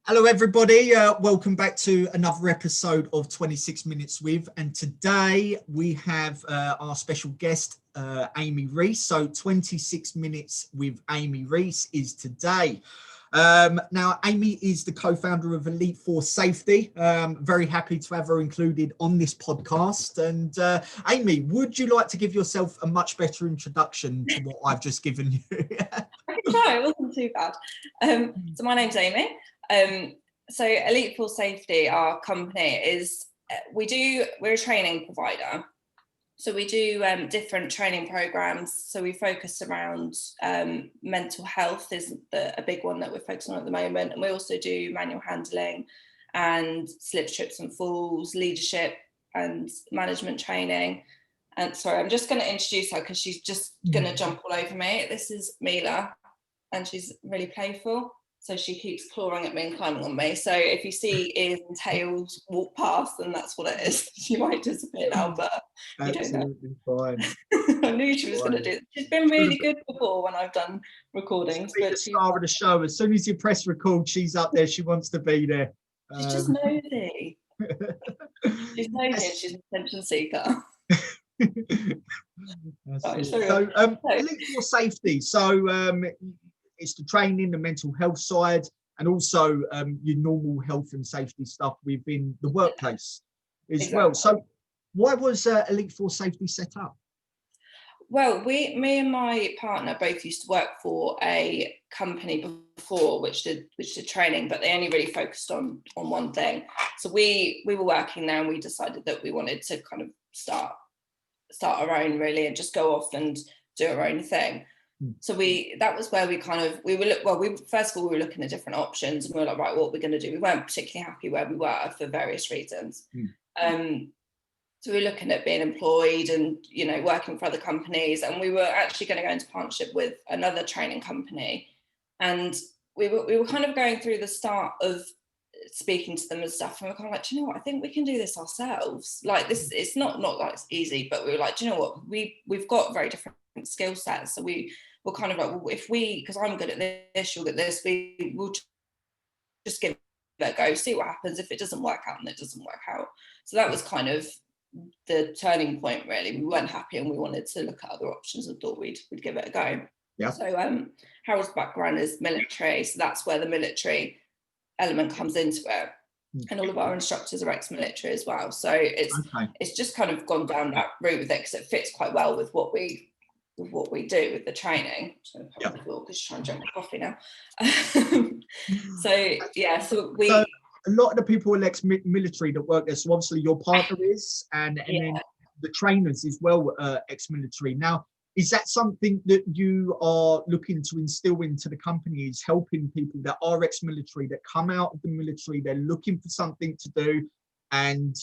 Hello, everybody. Welcome back to another episode of 26 Minutes With. And today we have our special guest, Ami Rees. So 26 Minutes with Ami Rees is today. Now, Ami is the co-founder of Elite Force Safety. Very happy to have her included on this podcast. And Ami, would you like to give yourself a much better introduction to what I've just given you? I can try, it wasn't too bad. So my name's Amy. So Elite Force Safety, our company, is we're a training provider. So we do different training programs. So we focus around mental health is a big one that we're focusing on at the moment. And we also do manual handling and slips, trips and falls, leadership and management training. And sorry, I'm just going to introduce her because she's just going to jump all over me. This is Mila, and she's really playful. So she keeps clawing at me and climbing on me. So if you see ears and tails walk past, then that's what it is. She might disappear now, but you don't know. Fine. I knew she was going to do it. She's been really good before when I've done recordings. She's the star of the show. As soon as you press record, she's up there. She wants to be there. She's just nosy. She's nosy and she's an attention seeker. So, Elite Force Safety. So, it's the training, the mental health side, and also your normal health and safety stuff within the workplace as well. So why was Elite Force Safety set up? Well, me and my partner both used to work for a company before which did training, but they only really focused on one thing. So we were working there and we decided that we wanted to kind of start our own really and just go off and do our own thing. So that was where we first of all, we were looking at different options and we were like, right, what we're going to do. We weren't particularly happy where we were for various reasons. So we were looking at being employed and, working for other companies. And we were actually going to go into partnership with another training company. And we were kind of going through the start of speaking to them and stuff. And we were kind of like, do you know what? I think we can do this ourselves. Like this, it's not like it's easy, but we were like, do you know what? We've got very different skill sets. So we were kind of like, well, because I'm good at this, you're good at this, we'll just give it a go, see what happens. If it doesn't work out, then it doesn't work out. So that was kind of the turning point, really. We weren't happy and we wanted to look at other options and thought we'd give it a go. Yeah. So Harold's background is military, so that's where the military element comes into it. And all of our instructors are ex-military as well. So it's just kind of gone down that route with it because it fits quite well with what we do with the training. I'm just going to put on the floor because she's trying to drink my coffee now. So a lot of the people are ex-military that work there. So obviously your partner is, and then the trainers as well, ex-military. Now, is that something that you are looking to instill into the company, is helping people that are ex-military, that come out of the military, they're looking for something to do, and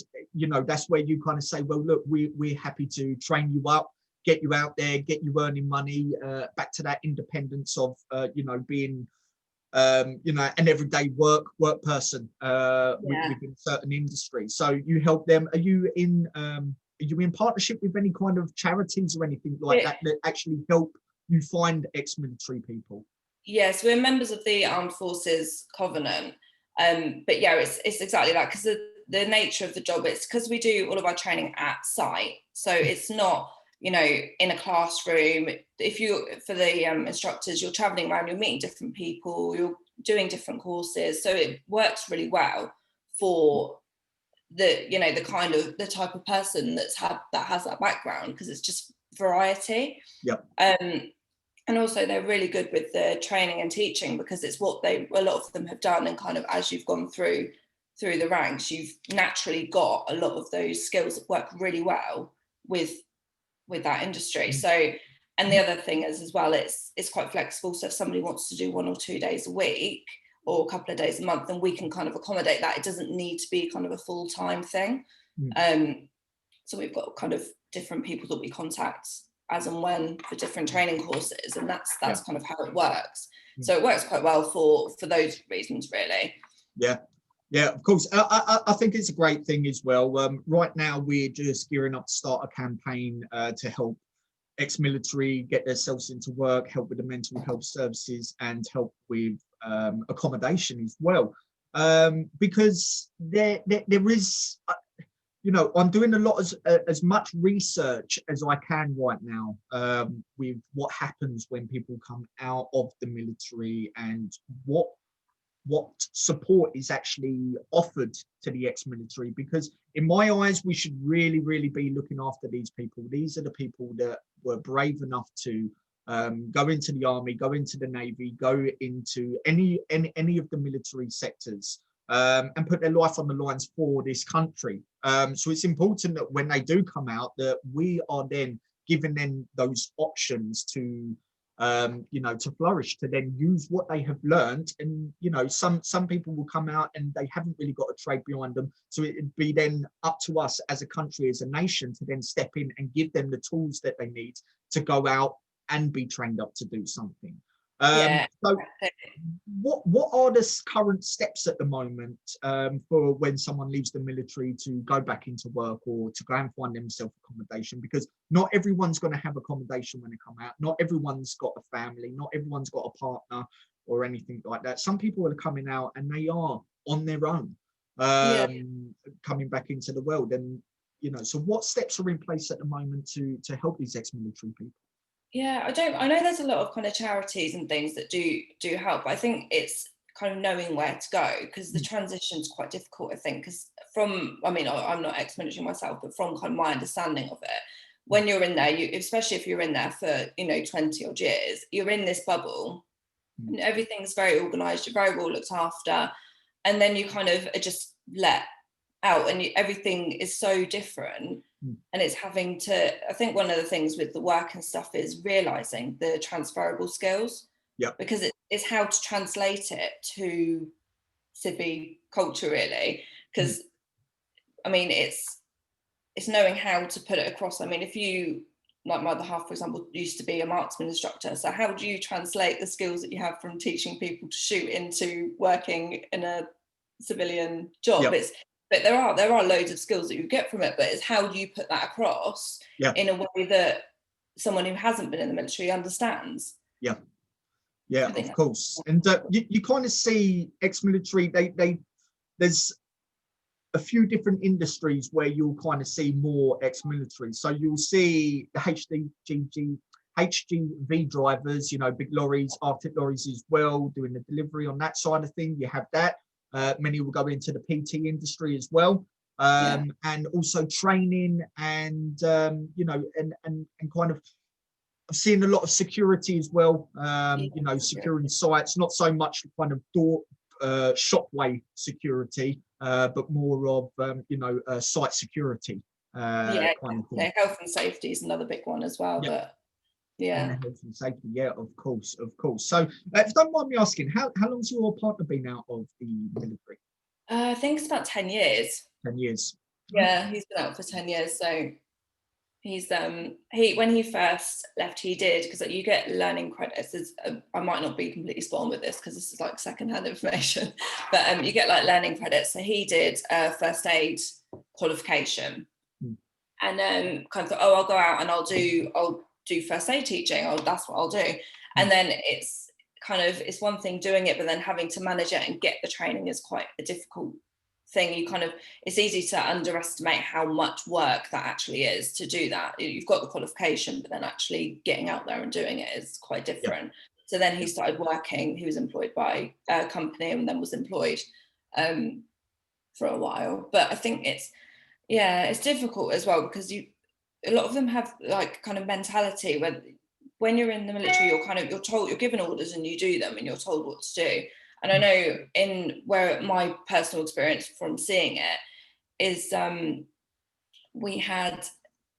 that's where you kind of say, well, look, we're happy to train you up, get you out there, get you earning money, back to that independence of being an everyday work person within certain industries. So you help them. Are you in partnership with any kind of charities or anything like that actually help you find ex-military people? Yes, we're members of the Armed Forces Covenant. But yeah, it's exactly that, because the nature of the job, it's because we do all of our training at site. So it's not, in a classroom. For the instructors, you're traveling around, you're meeting different people, you're doing different courses. So it works really well for the type of person that has that background, because it's just variety. Yep. And also they're really good with the training and teaching, because it's what a lot of them have done, and kind of as you've gone through the ranks, you've naturally got a lot of those skills that work really well with that industry. So, and the other thing is as well, it's quite flexible. So if somebody wants to do 1 or 2 days a week or a couple of days a month, then we can kind of accommodate that. It doesn't need to be kind of a full-time thing. So we've got kind of different people that we contact as and when for different training courses, and that's kind of how it works. So it works quite well for those reasons, really. Yeah, of course. I think it's a great thing as well. Right now, we're just gearing up to start a campaign to help ex-military get themselves into work, help with the mental health services, and help with accommodation as well. because there is, I'm doing a lot as much research as I can right now, with what happens when people come out of the military and what support is actually offered to the ex-military, because in my eyes we should really be looking after these people. These are the people that were brave enough to go into the army, go into the navy, go into any of the military sectors, and put their life on the lines for this country. So it's important that when they do come out, that we are then giving them those options to to flourish, to then use what they have learned. And some people will come out and they haven't really got a trade behind them, so it'd be then up to us as a country, as a nation, to then step in and give them the tools that they need to go out and be trained up to do something. So what are the current steps at the moment, for when someone leaves the military to go back into work or to go and find themselves accommodation? Because not everyone's going to have accommodation when they come out. Not everyone's got a family. Not everyone's got a partner or anything like that. Some people are coming out and they are on their own, coming back into the world. And so what steps are in place at the moment to help these ex-military people? Yeah, I know there's a lot of kind of charities and things that do help, but I think it's kind of knowing where to go, because the transition's quite difficult, I think, because I'm not ex-military myself, but from kind of my understanding of it, when you're in there, especially if you're in there for 20 odd years, you're in this bubble and everything's very organized, you're very well looked after, and then you kind of are just let out, and everything is so different. And it's having to, I think one of the things with the work and stuff is realizing the transferable skills, because it's how to translate it to civic culture, really, because it's knowing how to put it across. I mean, if you, like my other half, for example, used to be a marksman instructor, so how do you translate the skills that you have from teaching people to shoot into working in a civilian job? But there are loads of skills that you get from it, but it's how do you put that across in a way that someone who hasn't been in the military understands? Of course. And you kind of see ex-military, there's a few different industries where you'll kind of see more ex-military. So you'll see the HGV drivers, big lorries, Arctic lorries as well, doing the delivery on that side of thing. You have that. Many will go into the PT industry as well, and also training, and and kind of, I've seen a lot of security as well. Securing sites, not so much kind of door shopway security, but more of site security. Kind of thing. Health and safety is another big one as well. But and health and safety, of course. So if you don't mind me asking, how long's your partner been out of the military? I think it's about 10 years. 10 years. Yeah, he's been out for 10 years. So he's when he first left, he did, because you get learning credits. I might not be completely spot on with this because this is like secondhand information, but you get like learning credits. So he did a first aid qualification, and kind of thought, I'll go out and I'll do first aid teaching. That's what I'll do. And then it's one thing doing it, but then having to manage it and get the training is quite a difficult thing. It's easy to underestimate how much work that actually is to do that. You've got the qualification, but then actually getting out there and doing it is quite different. So then he started working. He was employed by a company and then was employed for a while. But I think it's difficult as well, because a lot of them have like kind of mentality where when you're in the military, you're told, you're given orders and you do them and you're told what to do. And I know where my personal experience from seeing it is, we had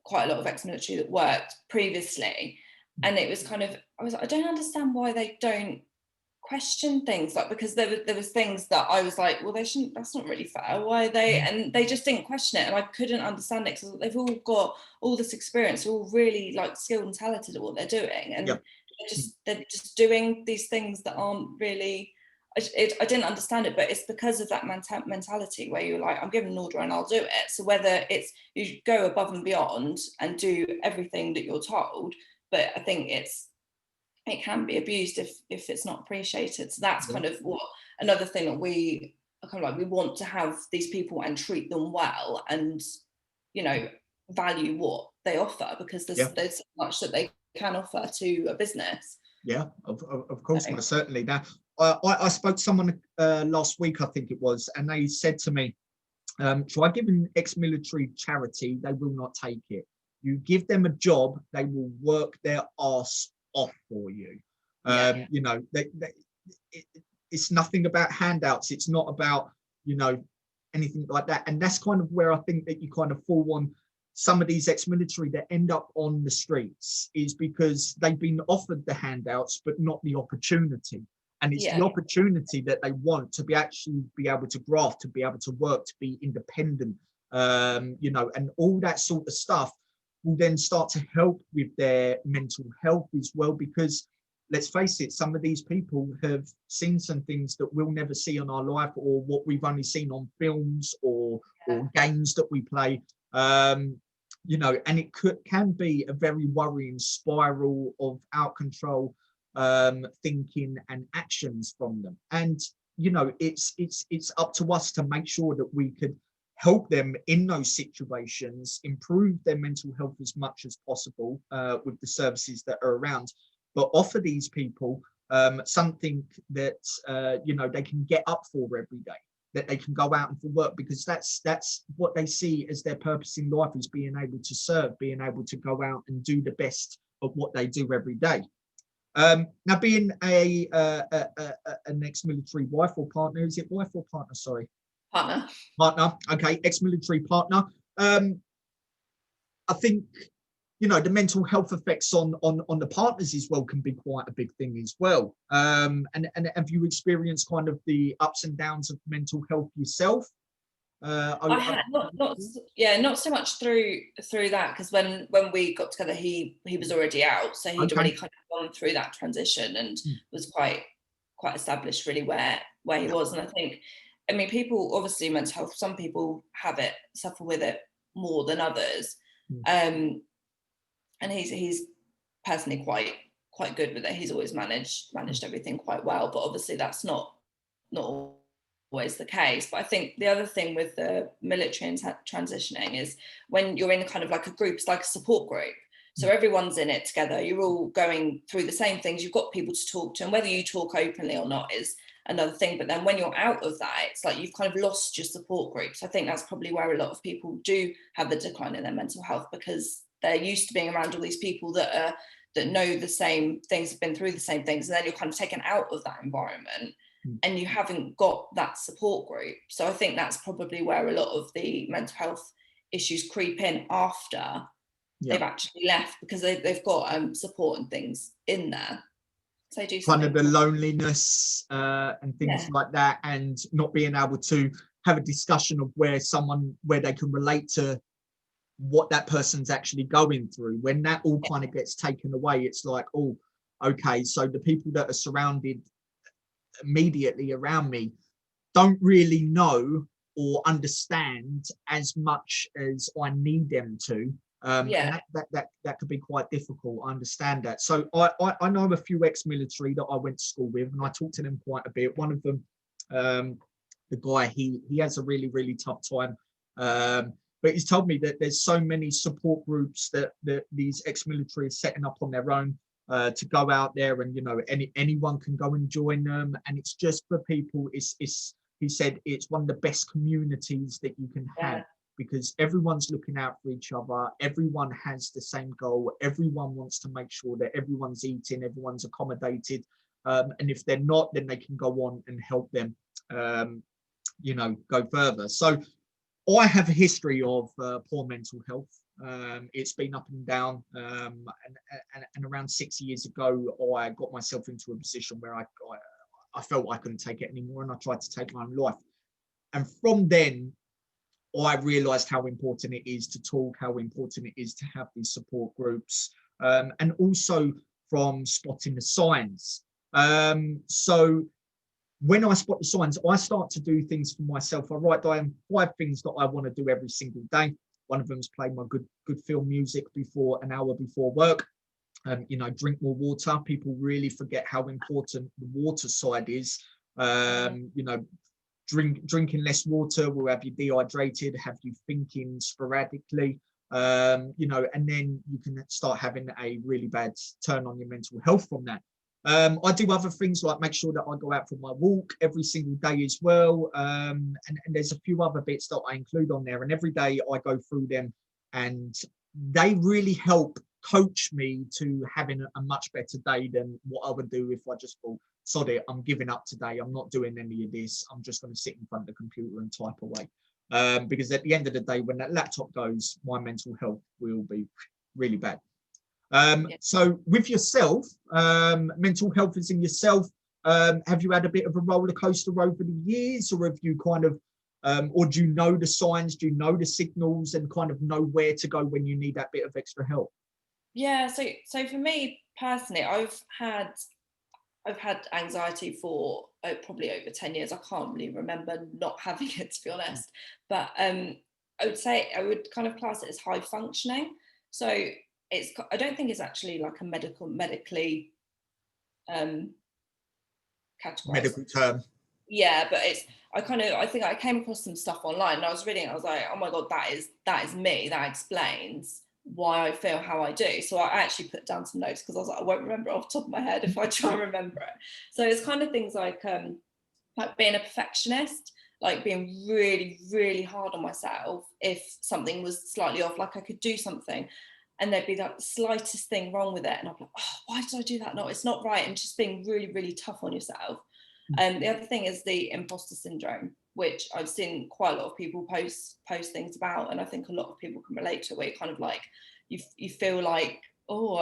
quite a lot of ex-military that worked previously, and it was I don't understand why they don't question things, like, because there was things that I was like, well, they shouldn't, that's not really fair, why are they, and they just didn't question it, and I couldn't understand it, because they've all got all this experience, they're all really like skilled and talented at what they're doing, and they're just doing these things that aren't really, I didn't understand it, but it's because of that mentality where you're like, I'm given an order and I'll do it. So whether it's you go above and beyond and do everything that you're told, but I think it can be abused if it's not appreciated. So that's kind of what another thing that we kind of like, we want to have these people and treat them well, and, you know, value what they offer, because there's so much that they can offer to a business. Yeah, of course, So, most certainly. Now, I spoke to someone last week, I think it was, and they said to me, try giving ex-military charity, they will not take it. You give them a job, they will work their arse off for you. You know, it's nothing about handouts. It's not about, you know, anything like that. And that's kind of where I think that you kind of fall on some of these ex-military that end up on the streets, is because they've been offered the handouts, but not the opportunity. And it's the opportunity that they want to actually be able to graft, to be able to work, to be independent, you know, and all that sort of stuff will then start to help with their mental health as well. Because let's face it, some of these people have seen some things that we'll never see in our life, or what we've only seen on films or games that we play. You know, and it can be a very worrying spiral of out control thinking and actions from them. And you know, it's up to us to make sure that we could help them in those situations, improve their mental health as much as possible with the services that are around, but offer these people something that you know, they can get up for every day, that they can go out and for work, because that's what they see as their purpose in life, is being able to serve, being able to go out and do the best of what they do every day. Now, being an ex-military wife or partner, is it wife or partner? Sorry, partner. Okay, ex-military partner. I think, you know, the mental health effects on the partners as well can be quite a big thing as well. And have you experienced kind of the ups and downs of mental health yourself? I had not so much through that, because when we got together, he was already out, so he'd already kind of gone through that transition and was quite established really where he was. And I think, I mean, people obviously, mental health, some people suffer with it more than others. And he's personally quite good with it. He's always managed everything quite well, but obviously that's not always the case. But I think the other thing with the military and transitioning is, when you're in kind of like a group, it's like a support group. So everyone's in it together. You're all going through the same things. You've got people to talk to, and whether you talk openly or not is another thing. But then when you're out of that, it's like you've kind of lost your support group. So I think that's probably where a lot of people do have the decline in their mental health, because they're used to being around all these people that know the same things, have been through the same things, and then you're kind of taken out of that environment and you haven't got that support group. So I think that's probably where a lot of the mental health issues creep in after they've actually left, because they've got support and things in there. So I do kind of the loneliness and things like that, and not being able to have a discussion of where they can relate to what that person's actually going through. When that all kind of gets taken away, it's like, oh, okay, so the people that are surrounded immediately around me don't really know or understand as much as I need them to. And that could be quite difficult. I understand that. So I know a few ex-military that I went to school with, and I talked to them quite a bit. One of them, the guy, he has a really, really tough time. But he's told me that there's so many support groups that these ex-military are setting up on their own to go out there, and you know, anyone can go and join them, and it's just for people. He said it's one of the best communities that you can have, because everyone's looking out for each other. Everyone has the same goal. Everyone wants to make sure that everyone's eating, everyone's accommodated, and if they're not, then they can go on and help them, you know, go further. So I have a history of poor mental health. It's been up and down, and around 6 years ago, I got myself into a position where I felt I couldn't take it anymore, and I tried to take my own life. And from then, I realized how important it is to talk, how important it is to have these support groups, and also from spotting the signs. So when I spot the signs, I start to do things for myself. I write down 5 things that I want to do every single day. One of them is play my good film music an hour before work. You know, drink more water. People really forget how important the water side is. You know, drinking less water will have you dehydrated, have you thinking sporadically, you know, and then you can start having a really bad turn on your mental health from that. I do other things like make sure that I go out for my walk every single day as well. And there's a few other bits that I include on there. And every day I go through them and they really help coach me to having a much better day than what I would do if I just thought, sod it, I'm giving up today. I'm not doing any of this. I'm just going to sit in front of the computer and type away. Because at the end of the day, when that laptop goes, my mental health will be really bad. So with yourself, mental health is in yourself. Have you had a bit of a roller coaster over the years, or have you kind of, or do you know the signs, do you know the signals and kind of know where to go when you need that bit of extra help? Yeah, so for me personally, I've had anxiety for probably over 10 years. I can't really remember not having it, to be honest. But I would say I would kind of class it as high functioning. So I don't think it's actually like a medically categorized Medical term. Yeah, but I think I came across some stuff online and I was reading it, I was like, oh my God, that is me. That explains why I feel how I do. So I actually put down some notes because I was like, I won't remember it off the top of my head if I try and remember it. So it's kind of things like being a perfectionist, like being really, really hard on myself if something was slightly off, like I could do something and there'd be like the slightest thing wrong with it. And I'd be like, oh, why did I do that? No, it's not right. And just being really, really tough on yourself. The other thing is the imposter syndrome, which I've seen quite a lot of people post things about, and I think a lot of people can relate to it, where you kind of like you feel like, oh,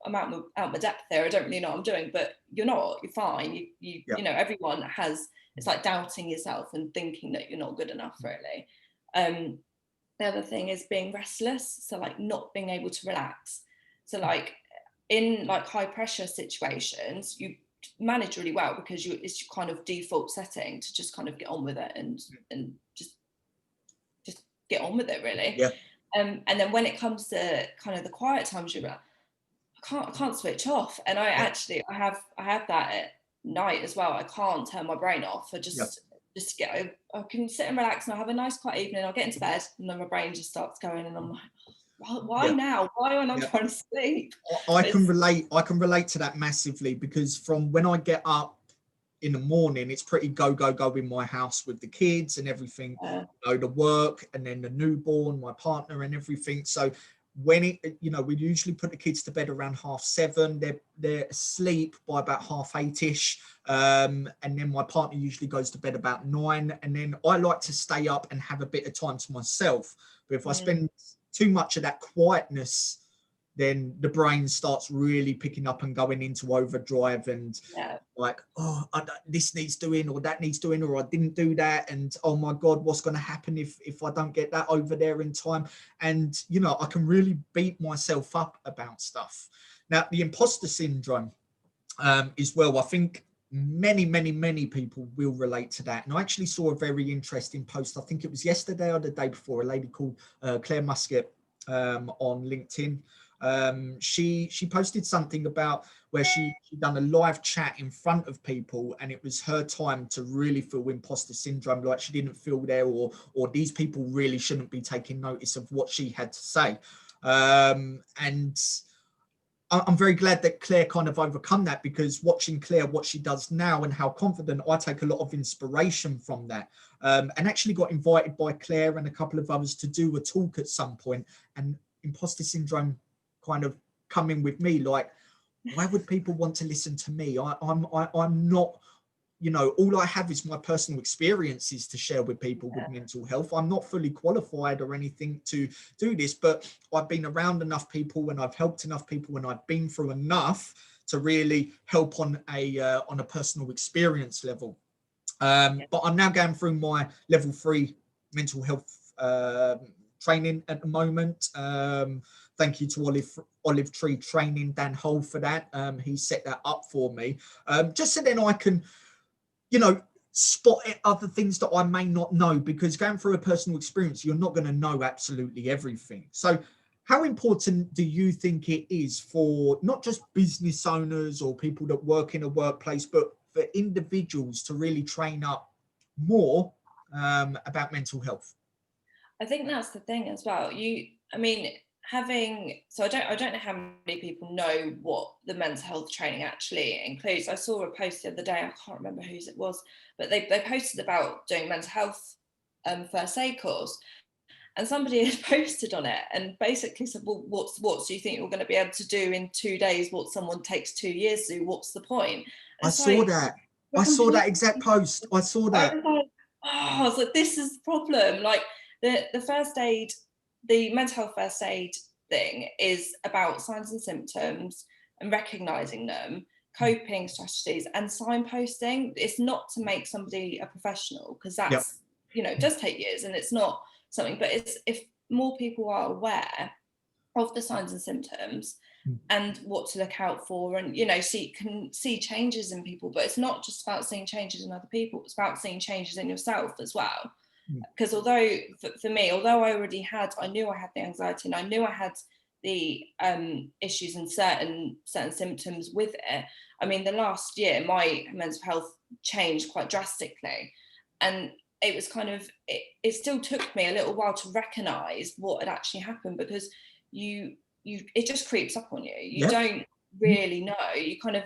I'm out my depth there. I don't really know what I'm doing, but you're not. You're fine. You know, everyone has. It's like doubting yourself and thinking that you're not good enough, really. The other thing is being restless, so like not being able to relax. So like in like high pressure situations, you manage really well because it's your kind of default setting to just kind of get on with it and just get on with it, really. Yeah. And then when it comes to kind of the quiet times, you're like, I can't switch off. And I have that at night as well. I can't turn my brain off. I I can sit and relax and I'll have a nice quiet evening. I'll get into bed and then my brain just starts going and I'm like, why now? Why am I not trying to sleep? I can relate to that massively, because from when I get up in the morning, it's pretty go in my house with the kids and everything, you know, the work and then the newborn, my partner and everything. So when it, you know, we usually put the kids to bed around 7:30. They're asleep by about 8:30ish. And then my partner usually goes to bed about 9. And then I like to stay up and have a bit of time to myself. But if I spend too much of that quietness, then the brain starts really picking up and going into overdrive and like, oh, this needs doing or that needs doing, or I didn't do that. And oh my God, what's going to happen if I don't get that over there in time? And, you know, I can really beat myself up about stuff. Now, the imposter syndrome as well, I think many people will relate to that. And I actually saw a very interesting post, I think it was yesterday or the day before, a lady called Claire Musket on LinkedIn. She posted something about where she'd done a live chat in front of people, and it was her time to really feel imposter syndrome, like she didn't feel there, or these people really shouldn't be taking notice of what she had to say. And I'm very glad that Claire kind of overcome that, because watching Claire, what she does now and how confident, I take a lot of inspiration from that. And actually got invited by Claire and a couple of others to do a talk at some point, and imposter syndrome kind of coming with me, like, why would people want to listen to me? I'm not, you know, all I have is my personal experiences to share with people with mental health. I'm not fully qualified or anything to do this, but I've been around enough people and I've helped enough people and I've been through enough to really help on a personal experience level. But I'm now going through my level 3 mental health training at the moment. Thank you to Olive Tree Training, Dan Hull, for that. He set that up for me, just so then I can, you know, spot other things that I may not know, because going through a personal experience, you're not going to know absolutely everything. So how important do you think it is for not just business owners or people that work in a workplace, but for individuals to really train up more about mental health? I think that's the thing as well. I mean, I don't know how many people know what the mental health training actually includes. I saw a post the other day, I can't remember whose it was, but they posted about doing mental health first aid course. And somebody had posted on it and basically said, well, what do you think you're going to be able to do in 2 days what someone takes 2 years to do? What's the point? And I it's saw like, that. I saw that exact post. I saw I that. was like, oh, I was like, this is the problem. Like the first aid, the mental health first aid thing is about signs and symptoms and recognizing them, coping strategies, and signposting. It's not to make somebody a professional, because Yep. that's, it does take years and it's not something, but it's if more people are aware of the signs and symptoms and what to look out for, and can see changes in people. But it's not just about seeing changes in other people, it's about seeing changes in yourself as well. Because although for me, although I knew I had the anxiety and I knew I had the issues and certain symptoms with it. I mean, the last year my mental health changed quite drastically, and it was kind of it still took me a little while to recognize what had actually happened, because it just creeps up on you. You Yep. don't really know. You kind of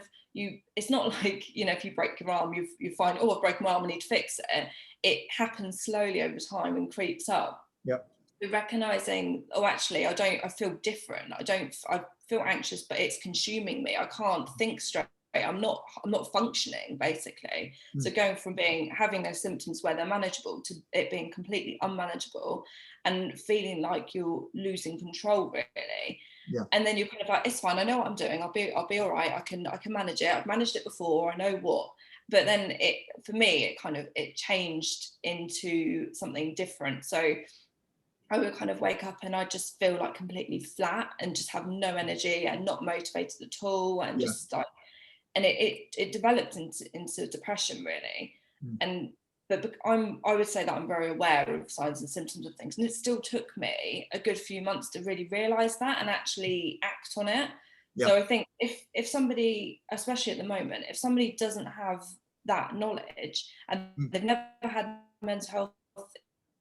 it's not like, if you break your arm, you find, oh, I've broken my arm, I need to fix it. It happens slowly over time and creeps up. Yep. Recognizing, oh, actually, I feel different. I feel anxious, but it's consuming me. I can't think straight. I'm not functioning, basically. So going from having those symptoms where they're manageable to it being completely unmanageable and feeling like you're losing control, really. Yeah. And then you're kind of like, it's fine, I know what I'm doing, I'll be all right, I can manage it, I've managed it before, I know what. But then for me it changed into something different. So I would kind of wake up and I just feel like completely flat and just have no energy and not motivated at all, and just like, and it developed into depression, really. And but I would say that I'm very aware of signs and symptoms of things, and it still took me a good few months to really realize that and actually act on it. So I think if somebody, especially at the moment, if somebody doesn't have that knowledge and they've never had mental health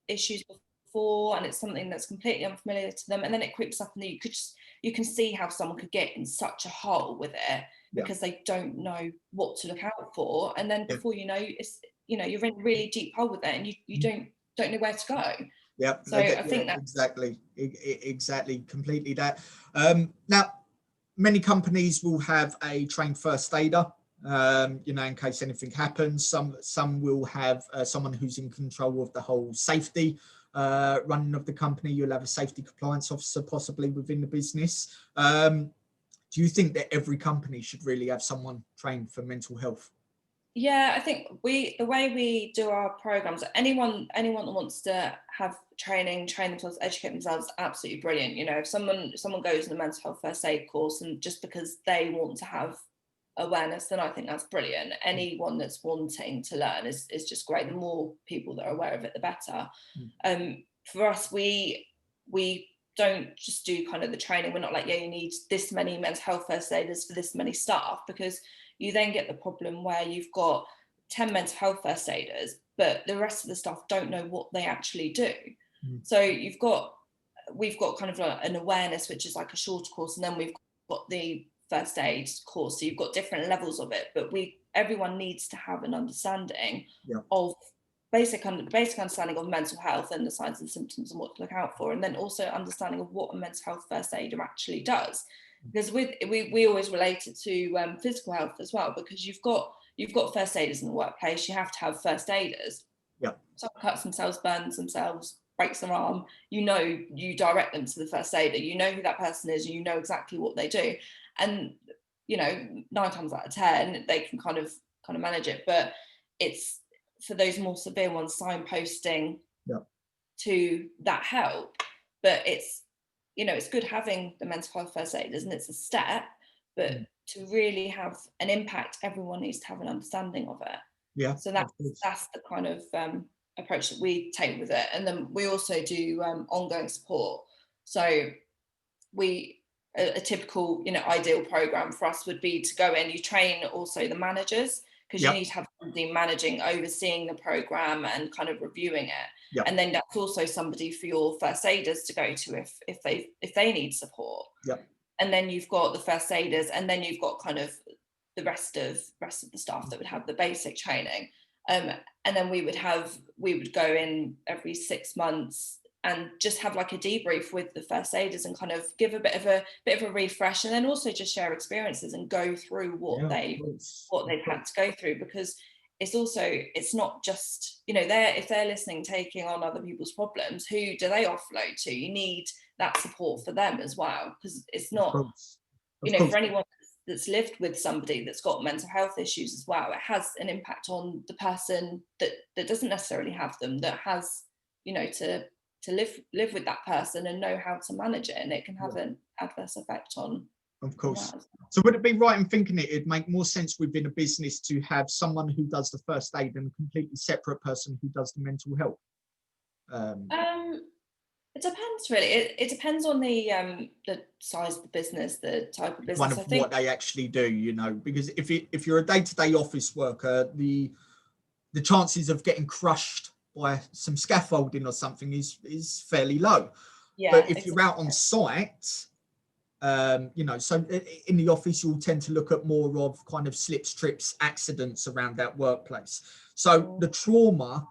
issues before, and it's something that's completely unfamiliar to them, and then it creeps up, and you can see how someone could get in such a hole with it because they don't know what to look out for, and then before you know, it's you're in a really deep hole with it, and you don't know where to go. Yeah, so I think that exactly, completely that. Now, many companies will have a trained first aider, in case anything happens. Some will have someone who's in control of the whole safety running of the company. You'll have a safety compliance officer possibly within the business. Do you think that every company should really have someone trained for mental health? Yeah, I think the way we do our programs, anyone that wants to have train themselves, educate themselves, absolutely brilliant. If someone goes in a mental health first aid course and just because they want to have awareness, then I think that's brilliant. Anyone that's wanting to learn is just great. The more people that are aware of it, the better. For us, we don't just do kind of the training. We're not like, you need this many mental health first aiders for this many staff, because you then get the problem where you've got 10 mental health first aiders, but the rest of the staff don't know what they actually do. So we've got kind of an awareness, which is like a shorter course, and then we've got the first aid course. So you've got different levels of it, but everyone needs to have an understanding of basic understanding of mental health and the signs and symptoms and what to look out for, and then also understanding of what a mental health first aider actually does. Because we always relate it to physical health as well, because you've got first aiders in the workplace. You have to have first aiders. Someone cuts themselves, burns themselves, breaks their arm, you direct them to the first aider. You know who that person is, you know exactly what they do, and 9 times out of 10 they can kind of manage it. But it's for those more severe ones, signposting to that help. But it's it's good having the mental health first aiders, and it's a step, but to really have an impact, everyone needs to have an understanding of it. So that's the kind of approach that we take with it. And then we also do ongoing support. So a typical ideal program for us would be to go in, you train also the managers. because you need to have somebody managing, overseeing the program and kind of reviewing it. And then that's also somebody for your first aiders to go to if they need support. And then you've got the first aiders, and then you've got kind of the rest of the staff that would have the basic training. And then we would go in every 6 months and just have like a debrief with the first aiders and kind of give a bit of a refresh, and then also just share experiences and go through what they've had to go through, because it's not just, you know, if they're listening, taking on other people's problems, who do they offload to? You need that support for them as well, because it's not, you know, for anyone that's lived with somebody that's got mental health issues as well, it has an impact on the person that doesn't necessarily have them, that has, you know, to live with that person and know how to manage it, and it can have an adverse effect on. Of course. So would it be right in thinking it'd make more sense within a business to have someone who does the first aid and a completely separate person who does the mental health? It depends really. It depends on the size of the business, the type of business. One of what they actually do, you know, because if you're a day-to-day office worker, the chances of getting crushed by some scaffolding or something is fairly low. But if you're out on site, you know, so in the office you'll tend to look at more of kind of slips, trips, accidents around that workplace. So the trauma,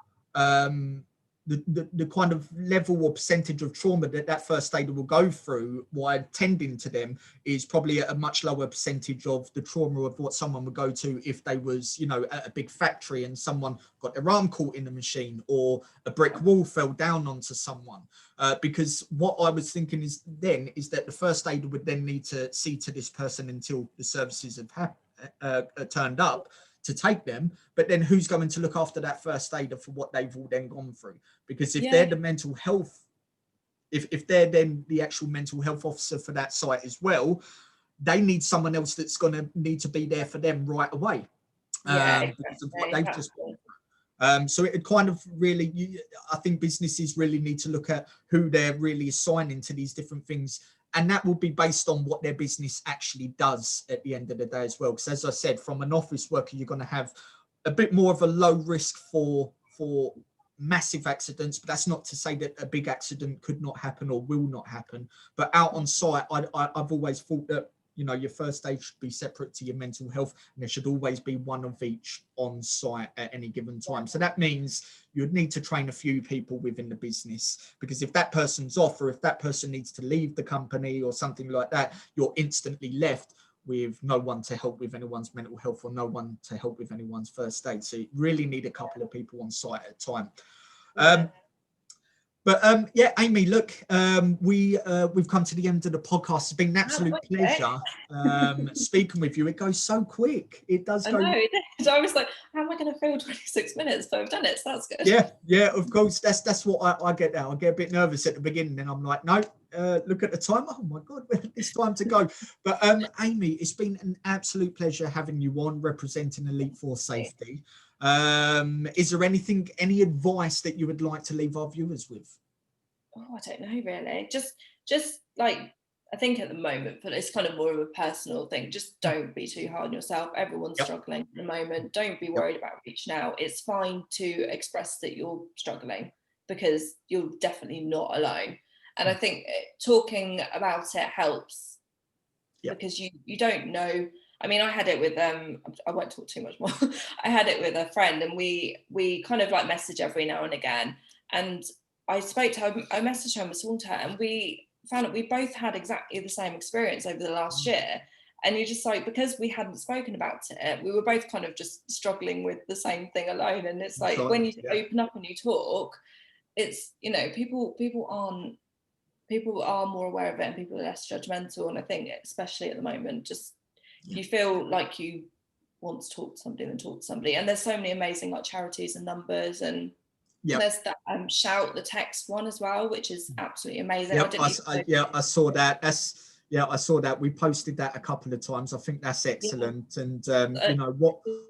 the kind of level or percentage of trauma that first aider will go through while tending to them is probably a much lower percentage of the trauma of what someone would go to if they was, you know, at a big factory and someone got their arm caught in the machine, or a brick wall fell down onto someone. Because what I was thinking is that the first aider would then need to see to this person until the services have turned up to take them, but then who's going to look after that first aider for what they've all then gone through? Because if they're the mental health, if they're then the actual mental health officer for that site as well, they need someone else that's going to need to be there for them right away, because of what they've just gone through. So it kind of really, I think businesses really need to look at who they're really assigning to these different things. And that will be based on what their business actually does at the end of the day as well. Because as I said, from an office worker, you're going to have a bit more of a low risk for massive accidents. But that's not to say that a big accident could not happen or will not happen. But out on site, I've always thought that, you know, your first aid should be separate to your mental health, and there should always be one of each on site at any given time. So that means you'd need to train a few people within the business, because if that person's off, or if that person needs to leave the company or something like that, you're instantly left with no one to help with anyone's mental health, or no one to help with anyone's first aid. So you really need a couple of people on site at a time. But yeah, Amy, look, we've come to the end of the podcast. It's been an absolute pleasure speaking with you. It goes so quick. It does go. I know, it did. I was like, how am I going to fill 26 minutes? But I've done it, so that's good. Yeah, of course. That's what I get now. I get a bit nervous at the beginning, and I'm like, no, look at the time. Oh my God, it's time to go. But Amy, it's been an absolute pleasure having you on, representing Elite Force Safety. Is there any advice that you would like to leave our viewers with? I don't know really. Just like, I think at the moment, but it's kind of more of a personal thing. Just don't be too hard on yourself. Everyone's struggling at the moment. Don't be worried about reaching out. It's fine to express that you're struggling, because you're definitely not alone. And I think talking about it helps, because you don't know. I mean, I had it with I won't talk too much more. I had it with a friend, and we kind of like message every now and again. And I spoke to her, I messaged her and was talking to her, and we found that we both had exactly the same experience over the last year. And you're just like, because we hadn't spoken about it, we were both kind of just struggling with the same thing alone. And it's like, when you open up and you talk, it's, you know, people are more aware of it, and people are less judgmental. And I think, especially at the moment, just you feel like you want to talk to somebody, then talk to somebody. And there's so many amazing like charities and numbers, and there's that Shout the Text one as well, which is absolutely amazing. I saw that. That's Yeah, I saw that. We posted that a couple of times. I think that's excellent. And you know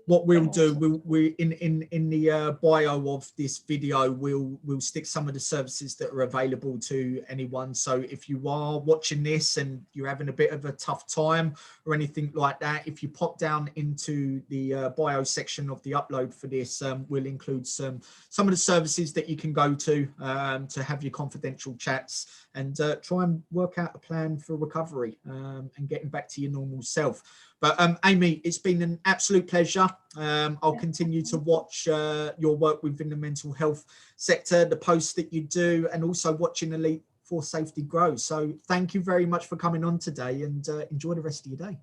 what we'll do, we in the bio of this video, we'll stick some of the services that are available to anyone. So if you are watching this and you're having a bit of a tough time or anything like that, if you pop down into the bio section of the upload for this, we'll include some of the services that you can go to have your confidential chats and try and work out a plan for recovery and getting back to your normal self. But Amy, it's been an absolute pleasure. I'll continue to watch your work within the mental health sector, the posts that you do, and also watching Elite Force Safety grow. So thank you very much for coming on today, and enjoy the rest of your day.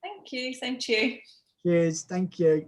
Thank you. Same to you. Cheers. Thank you.